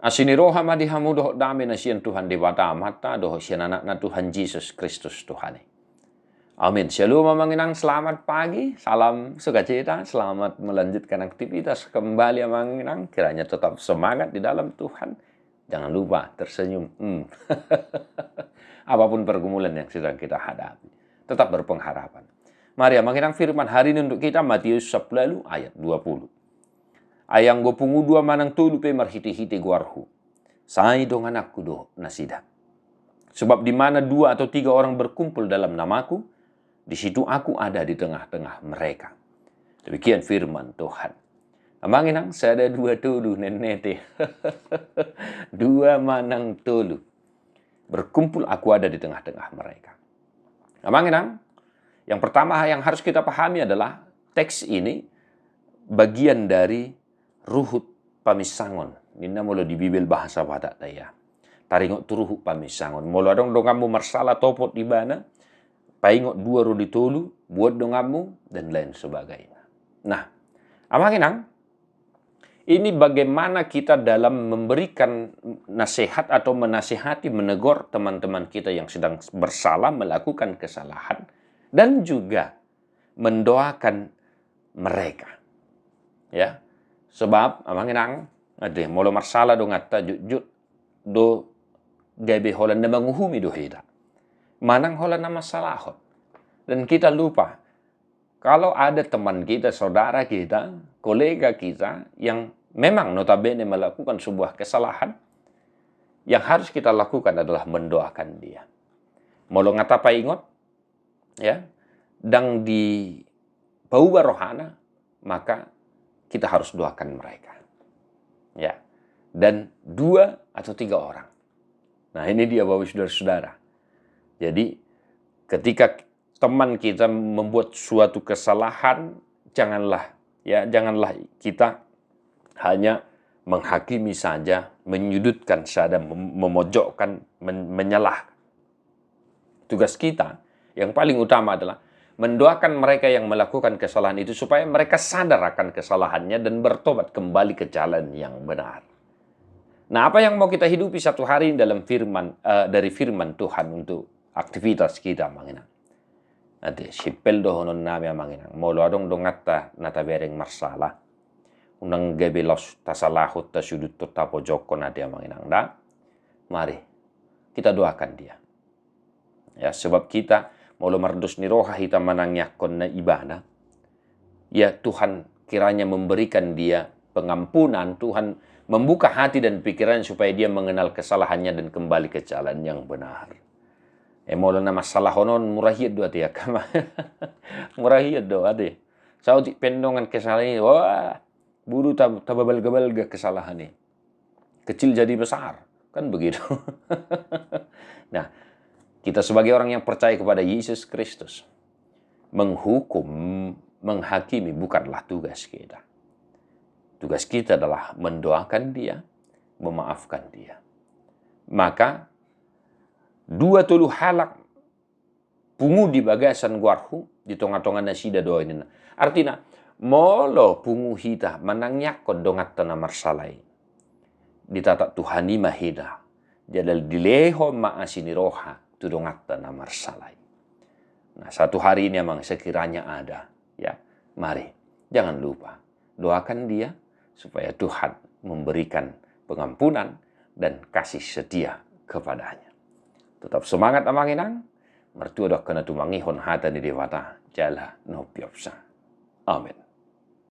Asini roha madihamu doh dame nasian Tuhan dewata mata doh sian anak na Tuhan Yesus Kristus Tuhan. Amin. Shalom manginang, selamat pagi, salam sukacita, selamat melanjutkan aktivitas kembali manginang. Kiranya tetap semangat di dalam Tuhan. Jangan lupa tersenyum. Apapun pergumulan yang sedang kita hadapi, tetap berpengharapan. Mari manginang firman hari ini untuk kita Matius 10 ayat 20. Ayang go pungu dua manang tulu pe marhiti-hiti guarhu. Sai dong anakku do nasida. Sebab di mana 2 atau 3 orang berkumpul dalam namaku, di situ aku ada di tengah-tengah mereka. Demikian firman Tuhan. Amanginang, saya ada 2 tulu nenete. 2 manang tulu. Berkumpul aku ada di tengah-tengah mereka. Amanginang, yang pertama yang harus kita pahami adalah teks ini bagian dari ruhut pamisangon. Nina molo di Bibel bahasa Batak taya. Taringok turuhut pamisangon. Molo adong dongamu marsala topot di bana. Paingok 2 rodi tolu. Buat dongamu. Dan lain sebagainya. Nah. Amanginang. Ini bagaimana kita dalam memberikan nasihat atau menasihati, menegur teman-teman kita yang sedang bersalah, melakukan kesalahan. Dan juga mendoakan mereka. Ya. Sebab amanginang ade molo marsala do ngatta jujut do gabe holan na manguhumi do hida. Manang holan na masalahot. Dan kita lupa kalau ada teman kita, saudara kita, kolega kita yang memang notabene melakukan sebuah kesalahan, yang harus kita lakukan adalah mendoakan dia. Molo ngata paingot ya, dang di pauba rohana, maka kita harus doakan mereka. Ya. Dan 2 atau 3 orang. Nah, ini dia Bapak Saudara-saudara. Jadi, ketika teman kita membuat suatu kesalahan, janganlah kita hanya menghakimi saja, menyudutkan saja, memojokkan, menyalah. Tugas kita yang paling utama adalah mendoakan mereka yang melakukan kesalahan itu supaya mereka sadar akan kesalahannya dan bertobat kembali ke jalan yang benar. Nah, apa yang mau kita hidupi satu hari dalam dari firman Tuhan untuk aktivitas kita manginang. Nanti sipel dohonon nami manginang. Molo adong dongatta nata bereng marsala. Unang gebelos tasalahut tasudut tapo joko nadi manginang da. Mari kita doakan dia. Ya, sebab kita molo mardus ni roha hita manangyakon na ibana. Ya Tuhan kiranya memberikan dia pengampunan. Tuhan membuka hati dan pikiran supaya dia mengenal kesalahannya dan kembali ke jalan yang benar. Molo na masalah honon murahiyad do ati akama. Murahiyad do ade. Sauti pendongan kesalahan. Wah, buru tababal-gabal ga kesalahan ni. Kecil jadi besar. Kan begitu. Nah, kita sebagai orang yang percaya kepada Yesus Kristus, menghukum, menghakimi bukanlah tugas kita. Tugas kita adalah mendoakan dia, memaafkan dia. Maka, 2 tulu halak pungu di bagasan guarhu, di tonga-tonga nasida doa ini. Artinya, molo pungu hita manangyakon dongat tanah marsalai. Ditatak Tuhani mahida. Jadal dileho maasini roha. Tudongatta na marsalai. Nah, satu hari ini memang sekiranya ada, ya. Mari, jangan lupa doakan dia supaya Tuhan memberikan pengampunan dan kasih setia kepadanya. Tetap semangat amanginang, mertua dak kena tumangihon hata di dewata jala no piopsa. Amin.